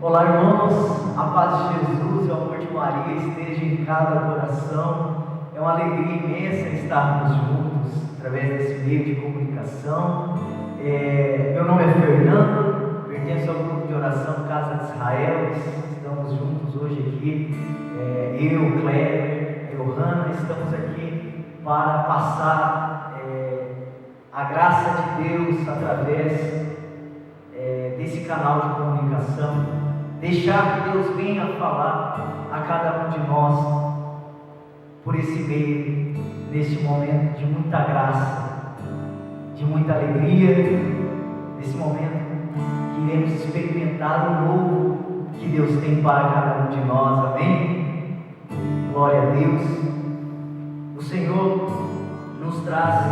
Olá, irmãos, a paz de Jesus e o amor de Maria esteja em cada coração. É uma alegria imensa estarmos juntos através desse meio de comunicação. Meu nome é Fernando, pertenço ao grupo de oração Casa de Israel. Estamos juntos hoje aqui, eu, Kleber, a Johanna, estamos aqui para passar a graça de Deus através desse canal de comunicação. Deixar que Deus venha falar a cada um de nós por esse meio, neste momento de muita graça, de muita alegria, nesse momento que iremos experimentar o novo que Deus tem para cada um de nós, amém? Glória a Deus. O Senhor nos traz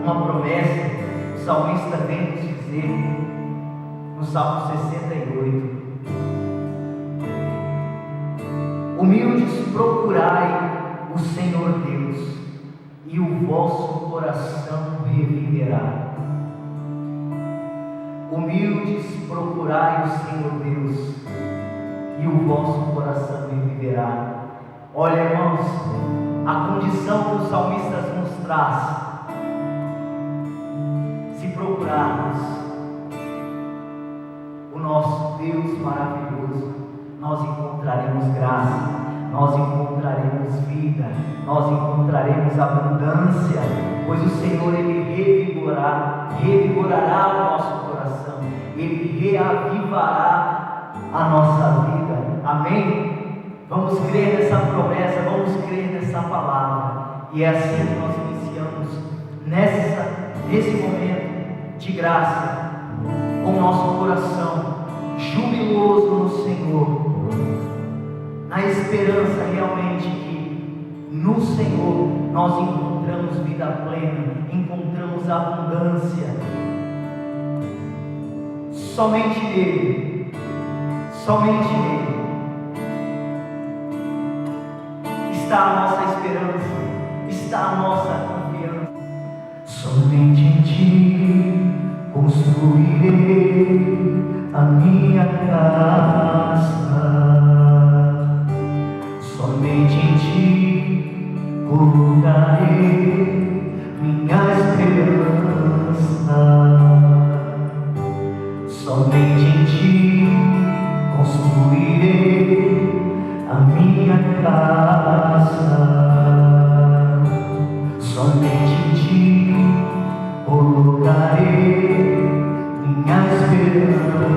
uma promessa, o salmista vem nos dizer no Salmo 68: humildes procurai o Senhor Deus, e o vosso coração reviverá. Humildes procurai o Senhor Deus, e o vosso coração reviverá. Olha, irmãos, a condição que os salmistas nos traz: se procurarmos o nosso Deus maravilhoso, nós encontraremos graça, nós encontraremos vida, nós encontraremos abundância, pois o Senhor, Ele revigorará o nosso coração, Ele reavivará a nossa vida, amém? Vamos crer nessa promessa, vamos crer nessa palavra, e é assim que nós iniciamos nesse momento de graça, com o nosso coração jubiloso no Senhor, na esperança realmente que no Senhor nós encontramos vida plena, encontramos abundância. Somente nele está a nossa esperança, está a nossa confiança. Somente em Ti construirei a minha casa, somente em Ti colocarei minha esperança, somente em Ti construirei a minha casa, somente em Ti colocarei minha esperança,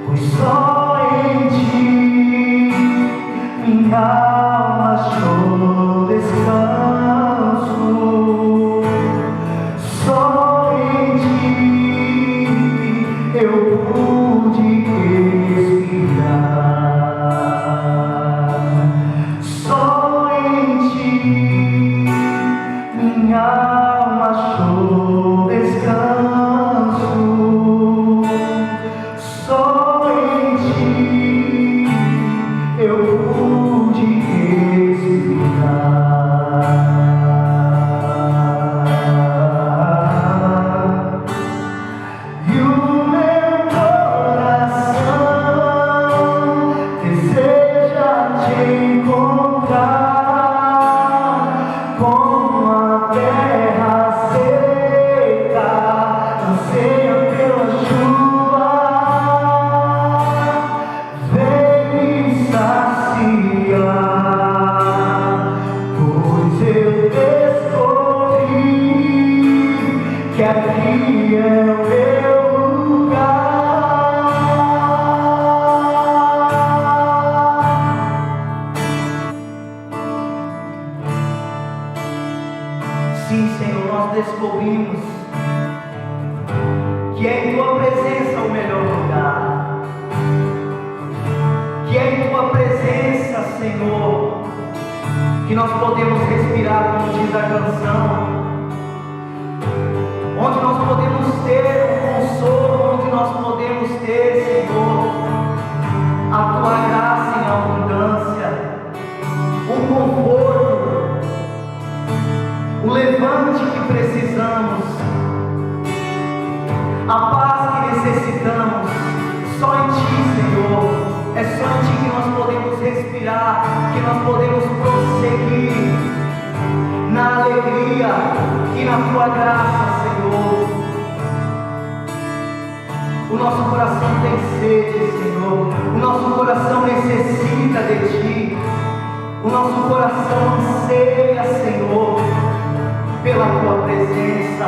pois só em Ti minha alma achou descanso, só em Ti eu pude respirar, só em Ti minha alma achou descanso, só em Ti eu pude respirar. E o meu coração deseja Te encontrar, como a terra seca anseia pela chuva. Vem me saciar, pois eu descobri que aqui é o meu lugar. Sim, Senhor, nós descobrimos que é em Tua presença o melhor lugar, que é em Tua presença, Senhor, que nós podemos respirar, como diz a canção, onde nós podemos ter o consolo, onde nós podemos ter, Senhor, a Tua graça em abundância, o conforto, o levante que precisamos, a paz que necessitamos. É só em Ti que nós podemos respirar, que nós podemos prosseguir na alegria e na Tua graça, Senhor. O nosso coração tem sede, Senhor. O nosso coração necessita de Ti. O nosso coração anseia, Senhor, pela Tua presença.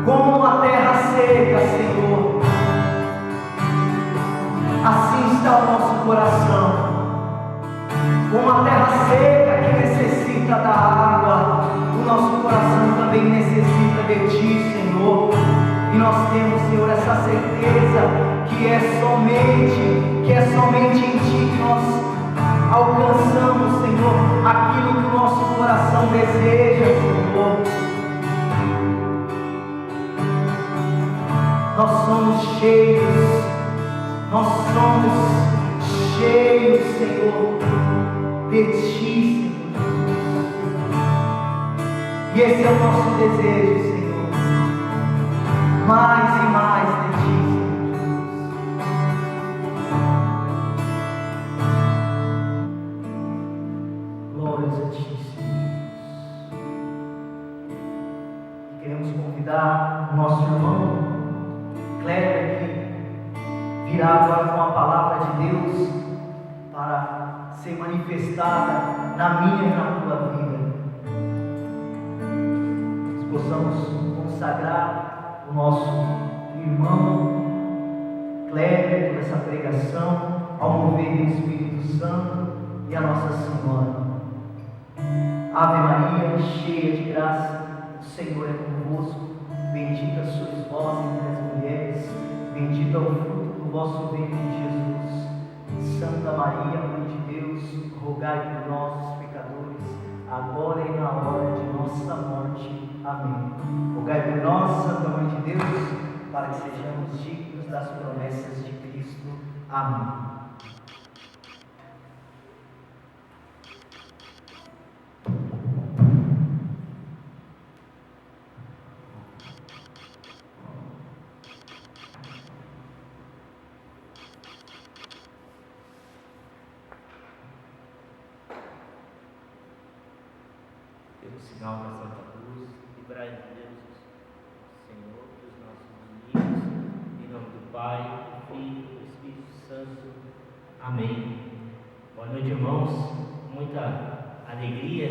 Como a terra seca, Senhor, assim está o nosso coração. Como a terra seca que necessita da água, o nosso coração também necessita de Ti, Senhor. E nós temos, Senhor, essa certeza que é somente em Ti que nós alcançamos, Senhor, aquilo que o nosso coração deseja, Senhor. Nós somos cheios, Senhor, de Ti, Senhor. E esse é o nosso desejo, Senhor. Mais e mais de Ti, Senhor. Glórias a Ti, Senhor. E queremos convidar o nosso irmão Kleber que virá agora com a palavra de Deus para ser manifestada na minha e na tua vida. Nós possamos consagrar o nosso irmão Kleber por essa pregação, ao mover do Espírito Santo e a Nossa Senhora. Ave Maria, cheia de graça, o Senhor é convosco. Bendita sois vós entre as mulheres, bendito é o fruto do vosso ventre, Jesus. Santa Maria, Mãe de Deus, rogai por nós, os pecadores, agora e na hora de nossa morte. Amém. Rogai por nós, Santa Mãe de Deus, para que sejamos dignos das promessas de Cristo. Amém. Pelo sinal da Santa Cruz, livrai de Deus, Senhor, dos nossos inimigos, em nome do Pai, do Filho e do Espírito Santo. Amém. Boa noite, irmãos. Muita alegria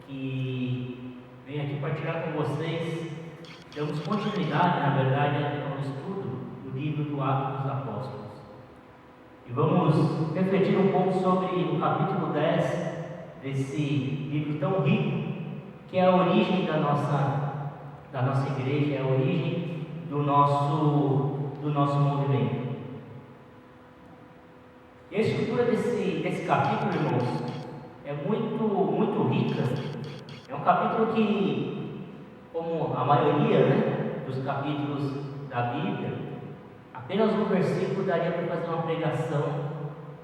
que venho aqui partilhar com vocês. Damos continuidade, na verdade, ao estudo do livro do Atos dos Apóstolos. E vamos refletir um pouco sobre o capítulo 10 desse livro tão rico, que é a origem da nossa igreja, é a origem do nosso movimento. E a estrutura desse capítulo, irmãos, é muito rica. É um capítulo que, como a maioria, dos capítulos da Bíblia, apenas um versículo daria para fazer uma pregação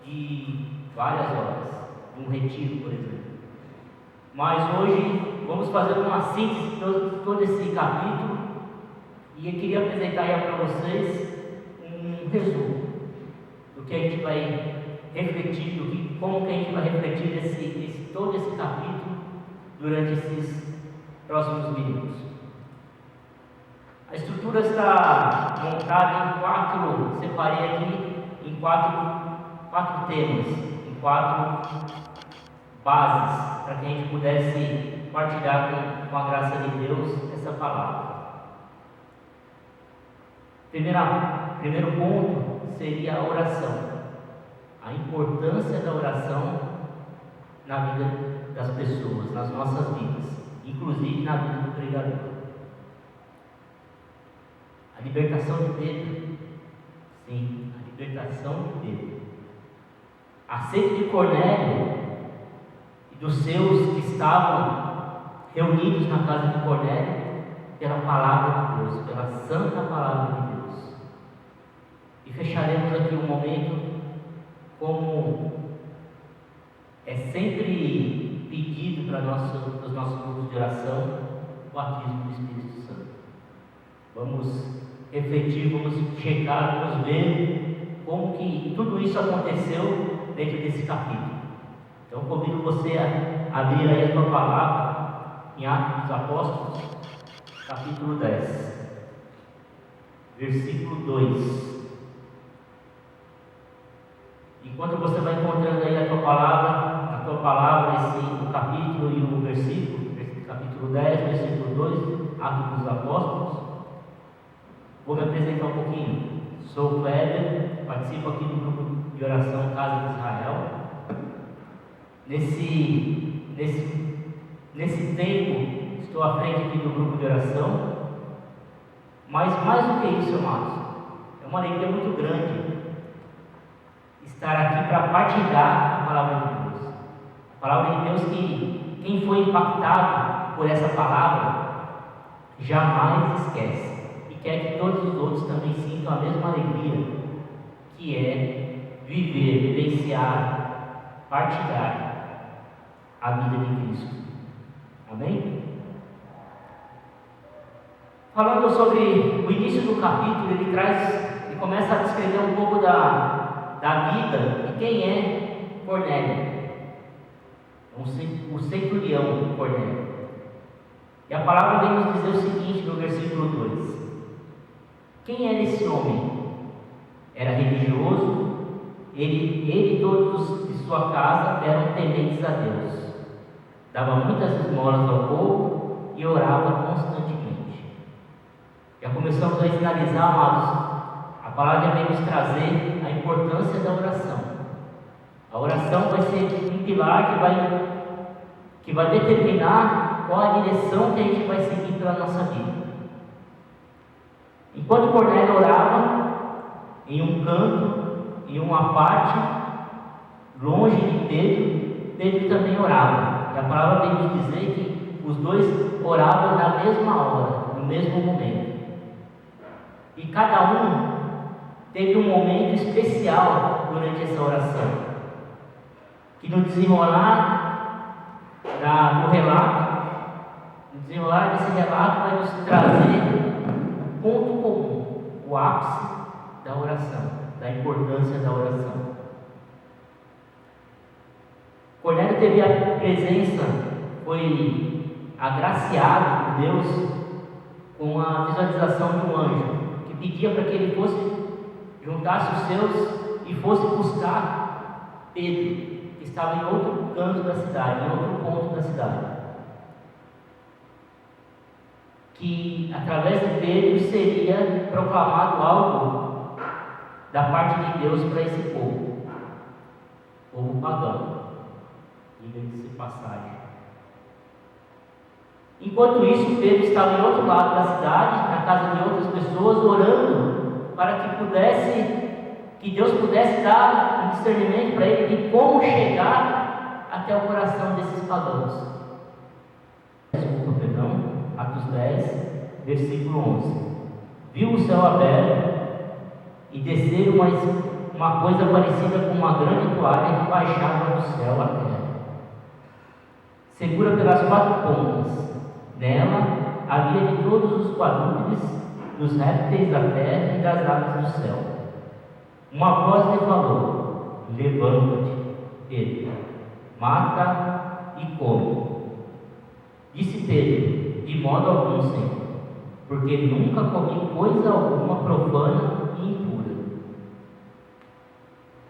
de várias horas, de um retiro, por exemplo. Mas hoje vamos fazer uma síntese de todo esse capítulo, e eu queria apresentar aí para vocês um resumo do que a gente vai refletir, como que a gente vai refletir todo esse capítulo durante esses próximos minutos. A estrutura está montada em quatro, separei aqui em quatro temas, em quatro bases, para que a gente pudesse partilhar com a graça de Deus essa palavra. Primeiro ponto seria a oração, a importância da oração na vida das pessoas, nas nossas vidas, inclusive na vida do pregador. A libertação de Pedro, sim, a libertação de Pedro. A sede de Cornélio e dos seus que estavam reunidos na casa de Cornélio pela palavra de Deus, pela santa palavra de Deus. E fecharemos aqui um momento, como é sempre pedido para os nossos grupos de oração, o batismo do Espírito Santo. Vamos refletir, vamos checar, vamos ver como que tudo isso aconteceu dentro desse capítulo. Então convido você a abrir aí a tua palavra em Atos dos Apóstolos, capítulo 10, versículo 2. Enquanto você vai encontrando aí a tua palavra, o capítulo e o versículo, capítulo 10, versículo 2, Atos dos Apóstolos, vou me apresentar um pouquinho. Sou o Kleber, participo aqui do grupo de oração Casa de Israel. Nesse tempo, estou à frente aqui do grupo de oração, mas mais do que isso, amados, é uma alegria muito grande estar aqui para partilhar a palavra de Deus. A palavra de Deus que quem foi impactado por essa palavra jamais esquece e quer que todos os outros também sintam a mesma alegria, que é viver, vivenciar, partilhar a vida de Cristo. Amém? Falando sobre o início do capítulo, ele começa a descrever um pouco da vida de quem é Cornélio, o centurião Cornélio. E a palavra vem nos dizer o seguinte no versículo 2: quem era esse homem? Era religioso, ele e todos de sua casa eram tementes a Deus, dava muitas esmolas ao povo e orava constantemente. Já começamos a sinalizar, amados, a palavra vem nos trazer a importância da oração. A oração vai ser um pilar que vai determinar qual a direção que a gente vai seguir pela nossa vida. Enquanto Cornélio orava, em um canto, em uma parte, longe de Pedro também orava. E a palavra vem nos dizer que os dois oravam na mesma hora, no mesmo momento. E cada um teve um momento especial durante essa oração, que no desenrolar desse relato vai nos trazer um ponto comum, o ápice da oração, da importância da oração. Cornélio teve a presença, foi agraciado por Deus com a visualização de um anjo que pedia para que ele juntasse os seus e fosse buscar Pedro, que estava em outro canto da cidade, em outro ponto da cidade. Que através de Pedro seria proclamado algo da parte de Deus para esse povo pagão, diga-se passagem. Enquanto isso, Pedro estava em outro lado da cidade, na casa de outras pessoas, orando para que Deus pudesse dar um discernimento para ele de como chegar até o coração desses pagãos. Atos 10, versículo 11. Viu o céu aberto e descer uma coisa parecida com uma grande toalha que baixava do céu à terra, segura pelas 4 pontas. Nela havia de todos os quadrúpedes, dos répteis da terra e das aves do céu. Uma voz lhe falou: levanta-te, Pedro, mata e come. Disse Pedro: de modo algum, Senhor, porque nunca comi coisa alguma profana e impura.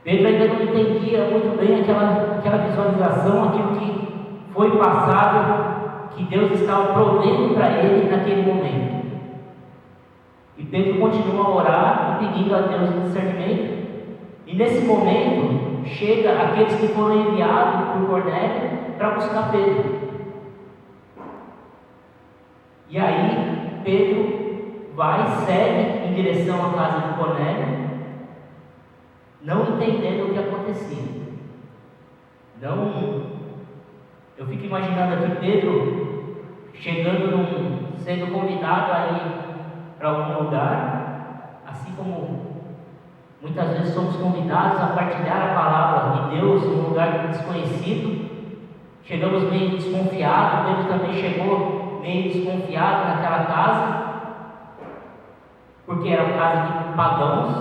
Pedro ainda não entendia muito bem aquela visualização, aquilo que foi passado, que Deus estava provendo para ele naquele momento. E Pedro continua a orar e pedindo a Deus o discernimento. E nesse momento chega aqueles que foram enviados por Cornélio para buscar Pedro. E aí Pedro segue em direção à casa de Cornélio, não entendendo o que acontecia. Eu fico imaginando aqui Pedro sendo convidado a ir para algum lugar, assim como muitas vezes somos convidados a partilhar a palavra de Deus em um lugar desconhecido. Chegamos meio desconfiados, Pedro também chegou meio desconfiado naquela casa, porque era uma casa de pagãos,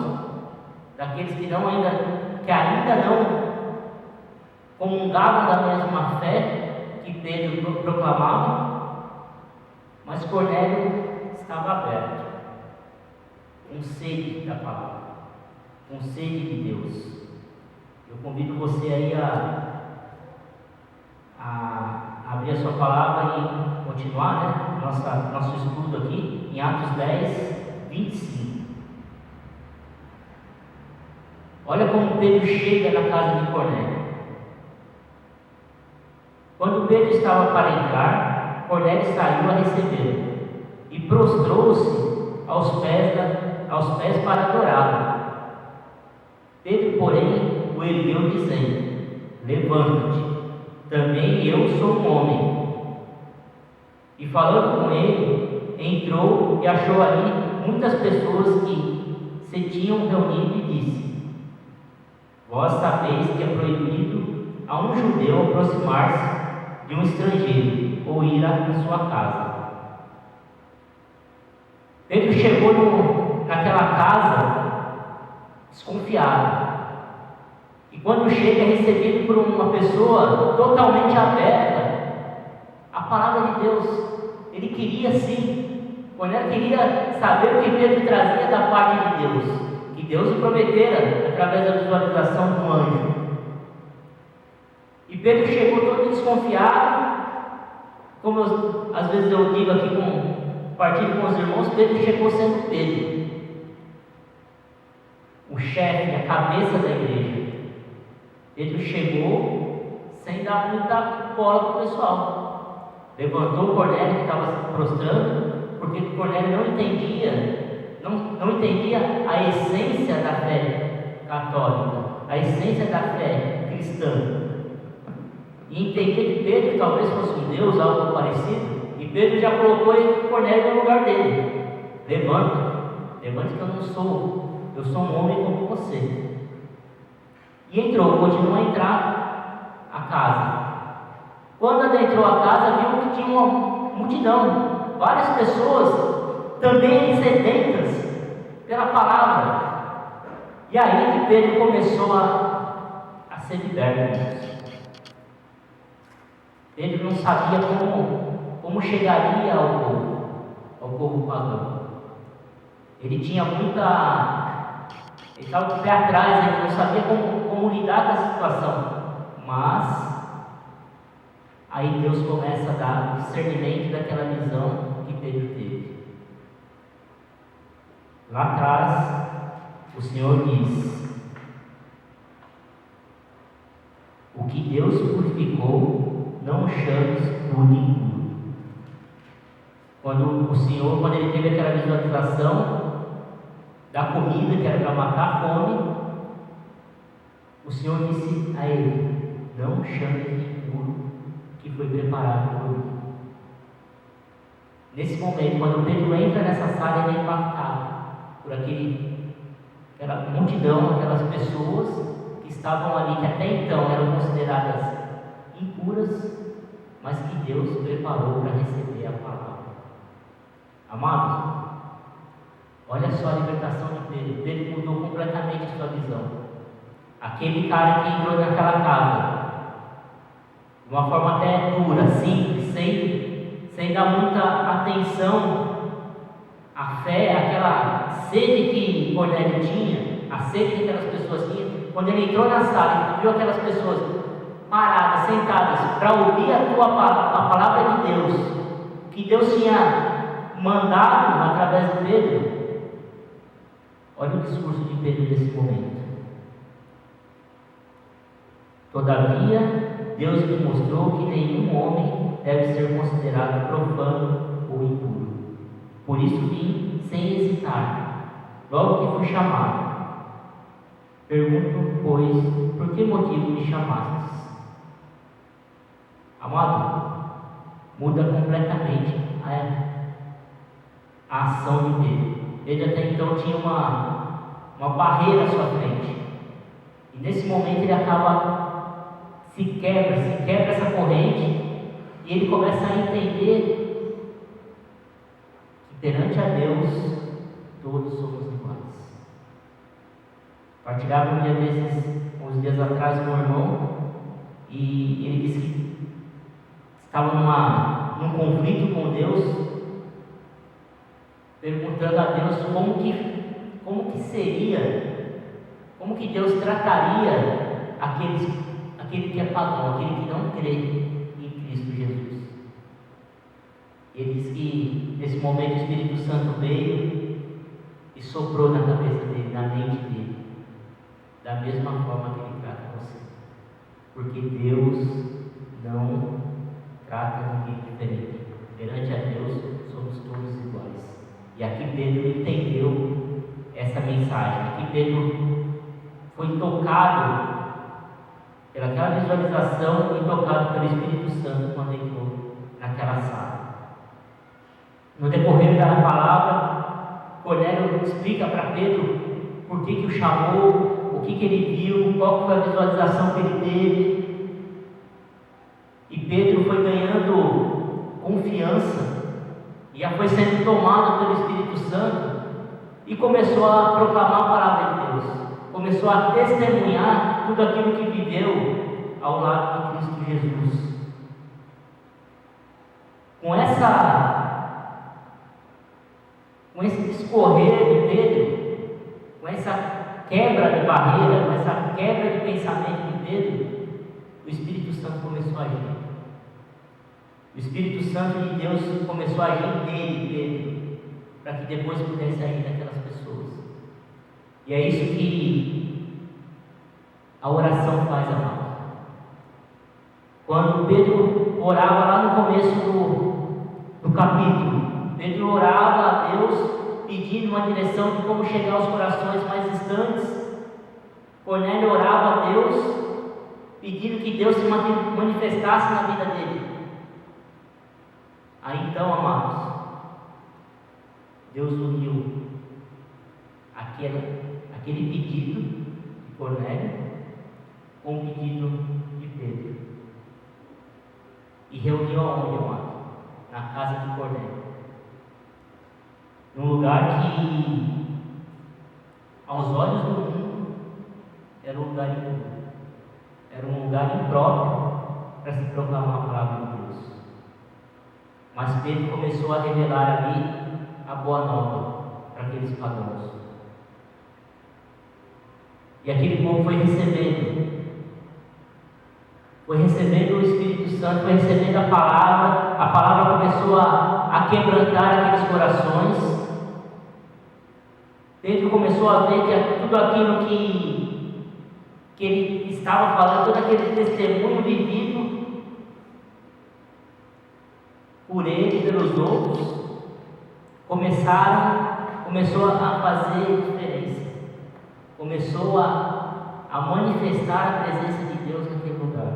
daqueles que ainda não comungavam da mesma fé que Pedro proclamava, mas Cornélio estava aberto, com sede da palavra, com sede de Deus. Eu convido você aí a abrir a sua palavra e continuar, né, nosso estudo aqui em Atos 10, 25. Olha como Pedro chega na casa de Cornélio. Quando Pedro estava para entrar, Cornélio saiu a recebê-lo e prostrou-se aos pés para adorá-lo. Pedro, porém, o ergueu, dizendo: levanta-te, também eu sou um homem. E falando com ele, entrou e achou ali muitas pessoas que se tinham reunido e disse: vós sabeis que é proibido a um judeu aproximar-se de um estrangeiro ou ir à sua casa. Pedro chegou naquela casa desconfiado. E quando chega, é recebido por uma pessoa totalmente aberta à palavra de Deus. Ele queria sim, Cornélio queria saber o que Pedro trazia da parte de Deus, que Deus lhe prometera através da visualização do anjo. E Pedro chegou todo desconfiado, como às vezes eu digo aqui, compartilho com os irmãos, Pedro chegou sendo Pedro, o chefe, a cabeça da igreja. Pedro chegou sem dar muita bola para o pessoal. Levantou Cornélio, que estava se prostrando, porque Cornélio não entendia a essência da fé católica, a essência da fé cristã. E entendia que Pedro talvez fosse um Deus, algo parecido, e Pedro já colocou Cornélio no lugar dele. Levante que eu sou um homem como você. E entrou, continuou a entrar a casa. Quando adentrou a casa, viu que tinha uma multidão, várias pessoas também sedentas pela palavra. E aí que Pedro começou a ser liberto. Pedro não sabia como chegaria ao povo pagão. Ele tinha ele estava de pé atrás, ele não sabia como lidar com a situação. Mas aí Deus começa a dar discernimento daquela visão que Pedro teve. Lá atrás, o Senhor diz: o que Deus purificou, não chames por impuro. Quando ele teve aquela visualização da comida que era para matar a fome, o Senhor disse a ele: não chame de impuro que foi preparado por mim. Nesse momento, quando Pedro entra nessa sala, ele é impactado por aquela multidão, aquelas pessoas que estavam ali, que até então eram consideradas impuras, mas que Deus preparou para receber a palavra. Amados, olha só a libertação de Pedro. Pedro mudou completamente a sua visão. Aquele cara que entrou naquela casa de uma forma até dura, simples, sem dar muita atenção à fé, aquela sede que Cornélio tinha, a sede que aquelas pessoas tinham. Quando ele entrou na sala e viu aquelas pessoas paradas, sentadas, para ouvir a palavra de Deus, que Deus tinha mandado através de Pedro, olha o discurso de Pedro nesse momento. Todavia, Deus me mostrou que nenhum homem deve ser considerado profano ou impuro. Por isso vim sem hesitar, logo que fui chamado. Pergunto, pois, por que motivo me chamastes? Amado, muda completamente a ação de Pedro. Ele até então tinha uma barreira à sua frente. E nesse momento ele se quebra essa corrente, e ele começa a entender que perante a Deus todos somos iguais. Partilhava um dia desses, uns dias atrás, com um irmão, e ele disse que estava num conflito com Deus, perguntando a Deus como que seria, como que Deus trataria aquele que é pagão, aquele que não crê em Cristo Jesus. Ele diz que nesse momento o Espírito Santo veio e soprou na cabeça dele, na mente dele, da mesma forma que ele trata você, porque Deus não trata ninguém diferente. Perante a Deus somos todos iguais. E aqui Pedro entendeu essa mensagem. Aqui Pedro foi tocado pelaquela visualização e tocado pelo Espírito Santo quando entrou naquela sala. No decorrer da palavra, Cornélio explica para Pedro por que o chamou, o que ele viu, qual foi a visualização que ele teve. E Pedro foi ganhando confiança e já foi sendo tomado pelo Espírito Santo e começou a proclamar a palavra de Deus, começou a testemunhar tudo aquilo que viveu ao lado de Cristo Jesus. Com esse discorrer de Pedro, com essa quebra de barreira, com essa quebra de pensamento de Pedro, o Espírito Santo começou a agir. O Espírito Santo de Deus começou a agir nele, Pedro, para que depois pudesse agir naquelas pessoas. E é isso que a oração faz, amado. Quando Pedro orava lá no começo do capítulo, Pedro orava a Deus pedindo uma direção de como chegar aos corações mais distantes. Cornélio orava a Deus pedindo que Deus se manifestasse na vida dele. Aí então, amados, Deus uniu aquele pedido de Cornélio com o pedido de Pedro e reuniu aonde, amado? Na casa de Cornélio, num lugar que aos olhos do mundo era um lugar imundo, era um lugar impróprio para se proclamar a palavra de Deus. Mas Pedro começou a revelar ali a boa nova para aqueles pagãos. E aquele povo foi recebendo o Espírito Santo, foi recebendo a palavra começou a quebrantar aqueles corações. Pedro começou a ver que tudo aquilo que ele estava falando, todo aquele testemunho vivido por ele e pelos outros, começou a fazer diferença, começou a manifestar a presença de Deus naquele lugar.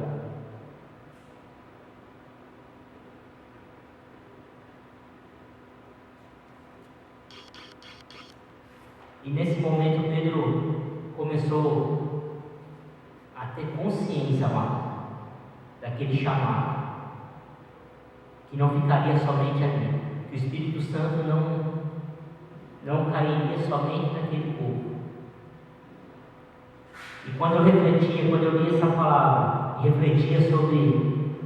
E nesse momento Pedro começou a ter consciência, amado, daquele chamado, que não ficaria somente ali, que o Espírito Santo não cairia somente naquele povo. E quando eu li essa palavra, e refletia sobre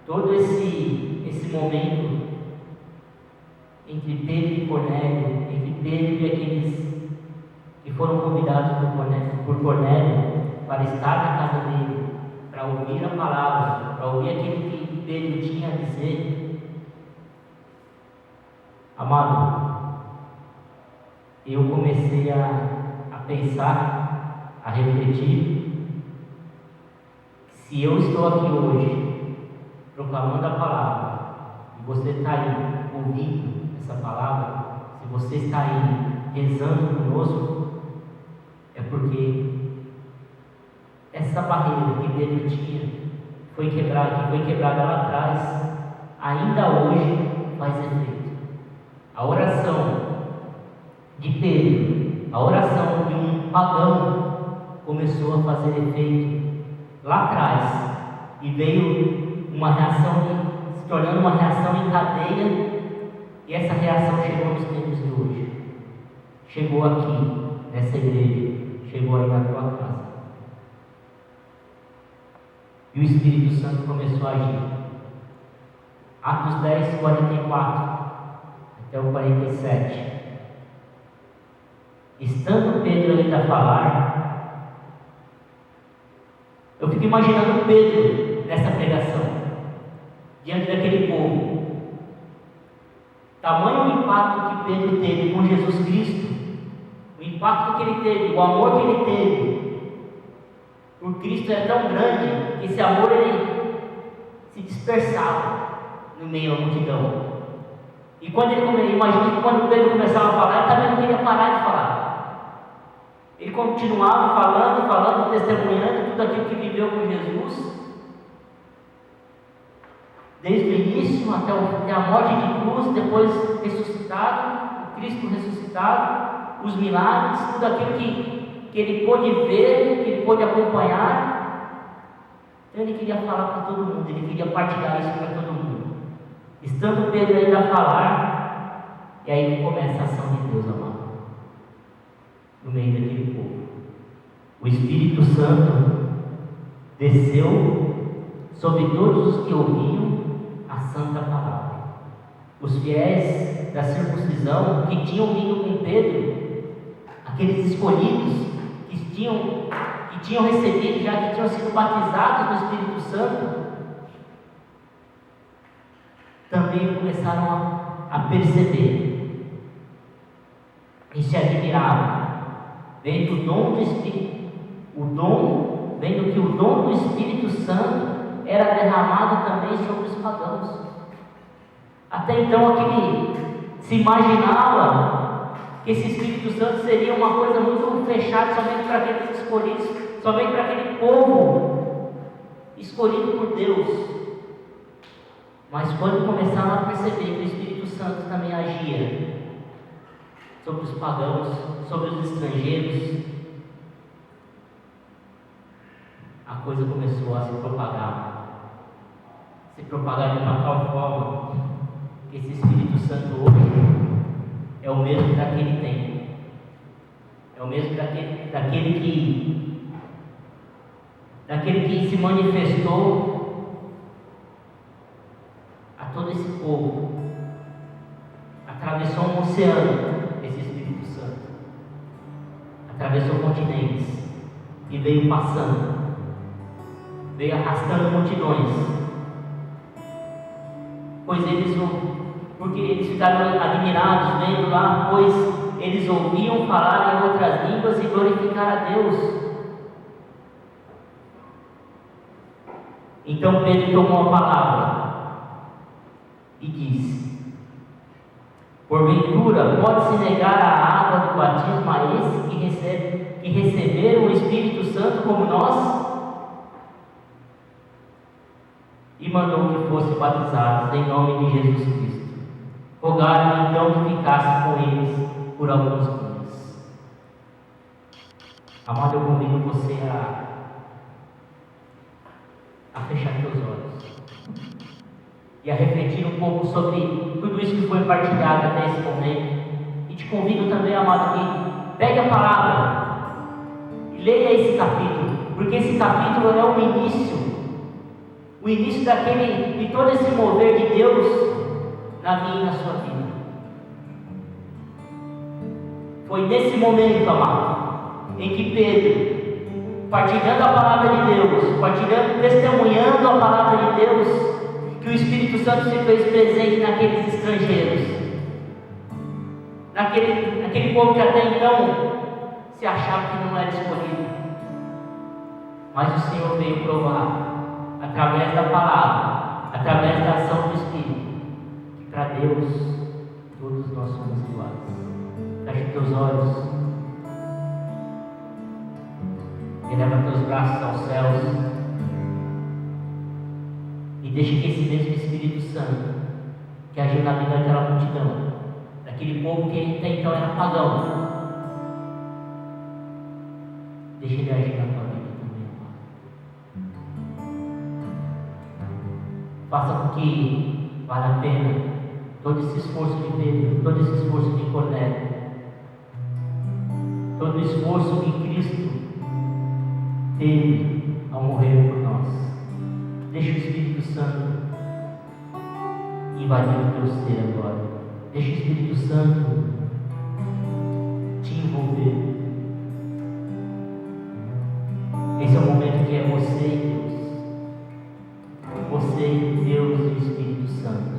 todo esse momento entre Pedro e Cornélio, entre Pedro e aqueles que foram convidados por Cornélio para estar na casa dele, para ouvir a palavra, para ouvir aquilo que Pedro tinha a dizer. Amado, eu comecei a pensar, a refletir, se eu estou aqui hoje proclamando a palavra, e você está aí ouvindo essa palavra, se você está aí rezando conosco, é porque essa barreira que Pedro tinha foi quebrada lá atrás, ainda hoje faz efeito. A oração de Pedro, a oração de um pagão, começou a fazer efeito lá atrás e veio uma reação, se tornando uma reação em cadeia, e essa reação chegou nos tempos de hoje. Chegou aqui, nessa igreja, chegou aí na tua casa. E o Espírito Santo começou a agir. Atos 10, 44 até o 47. Estando Pedro ainda a falar, eu fico imaginando Pedro nessa pregação, diante daquele povo. Tamanho o impacto que Pedro teve com Jesus Cristo, o impacto que ele teve, o amor que ele teve por Cristo é tão grande que esse amor ele se dispersava no meio da multidão. E quando imagina que quando Pedro começava a falar, ele também não queria parar de falar. Ele continuava falando, testemunhando tudo aquilo que viveu com Jesus, desde o início até a morte de cruz, depois ressuscitado, o Cristo ressuscitado, os milagres, tudo aquilo que ele pôde ver, que ele pôde acompanhar. Então ele queria falar para todo mundo, ele queria partilhar isso para todo mundo. Estando Pedro ainda a falar, e aí começa a ação de Deus, amado, no meio daquele povo. O Espírito Santo desceu sobre todos os que ouviam a santa palavra. Os fiéis da circuncisão que tinham vindo com Pedro, aqueles escolhidos que tinham recebido, já que tinham sido batizados no Espírito Santo, também começaram a perceber e se admiravam, vendo vendo que o dom do Espírito Santo era derramado também sobre os pagãos. Até então aquele se imaginava que esse Espírito Santo seria uma coisa muito fechada somente para aqueles escolhidos, somente para aquele povo escolhido por Deus. Mas quando começaram a perceber que o Espírito Santo também agia sobre os pagãos, sobre os estrangeiros, a coisa começou a se propagar de uma tal forma que esse Espírito Santo hoje é o mesmo daquele tempo, é o mesmo daquele que se manifestou a todo esse povo, atravessou um oceano, esse Espírito Santo, atravessou continentes e veio passando, veio arrastando multidões, porque eles ficaram admirados vendo lá, pois eles ouviam falar em outras línguas e glorificar a Deus. Então Pedro tomou a palavra e disse: porventura pode-se negar a água do batismo a esses que receberam o Espírito Santo como nós? E mandou que fossem batizados em nome de Jesus Cristo. Rogaram então que ficasse com eles por alguns dias. Amado, eu convido você a fechar teus olhos e a refletir um pouco sobre tudo isso que foi partilhado até esse momento. E te convido também, amado, que pegue a palavra e leia esse capítulo, porque esse capítulo é o início de todo esse mover de Deus na minha e na sua vida. Foi nesse momento, amado, em que Pedro, partilhando a palavra de Deus, testemunhando a palavra de Deus, que o Espírito Santo se fez presente naqueles estrangeiros, naquele povo que até então se achava que não era escolhido. Mas o Senhor veio provar, através da palavra, através da ação do Espírito, que para Deus todos nós somos iguais. Feche teus olhos, eleva teus braços aos céus e deixe que esse mesmo Espírito Santo que agiu na vida daquela multidão, daquele povo que até então era pagão, deixe ele agir na tua vida também. Faça com que valha a pena todo esse esforço de Pedro, todo esse esforço de Cornélio, todo o esforço que Cristo teve ao morrer por nós. Deixa o Espírito Santo invadir o teu ser agora. Deixa o Espírito Santo te envolver. Esse é o momento que é você e Deus. Você e Deus e o Espírito Santo.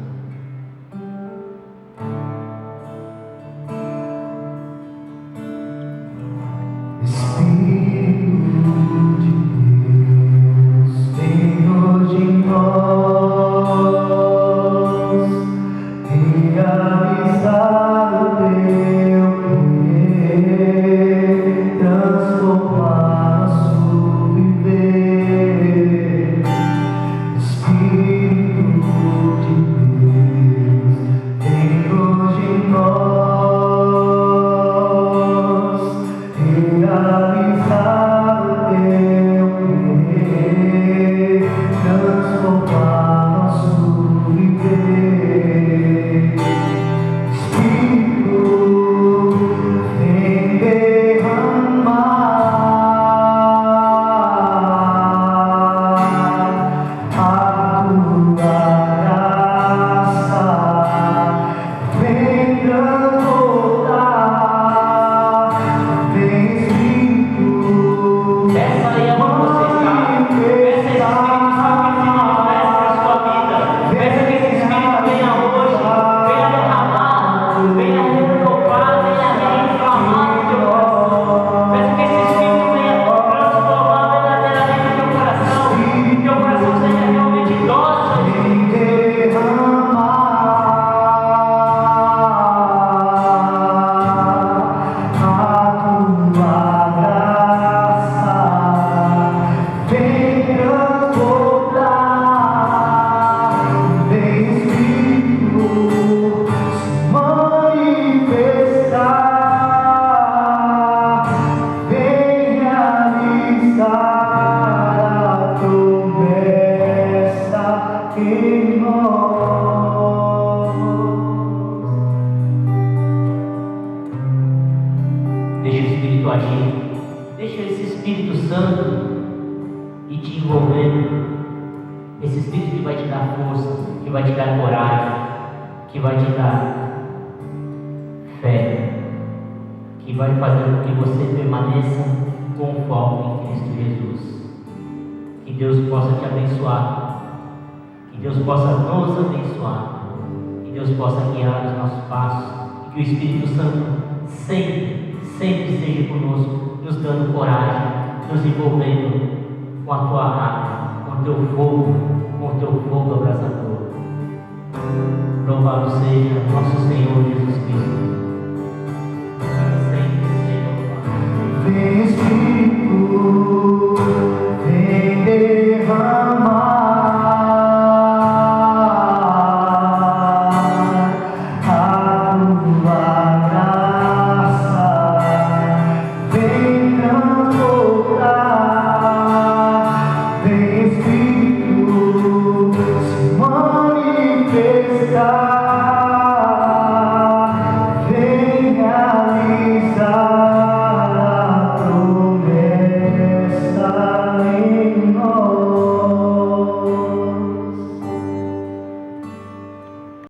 Deixa esse Espírito Santo ir te envolvendo. Esse Espírito que vai te dar força, que vai te dar coragem, que vai te dar fé, que vai fazer com que você permaneça com foco em Cristo Jesus. Que Deus possa te abençoar, que Deus possa nos abençoar, que Deus possa guiar os nossos passos, e que o Espírito Santo sempre esteja conosco, nos dando coragem, nos envolvendo com a tua água, com o teu fogo abrasador. Louvado seja nosso Senhor Jesus Cristo. Sempre seja louvado. Vem Espírito, vem derramar a tua graça, vem transportar, vem Espírito se manifestar.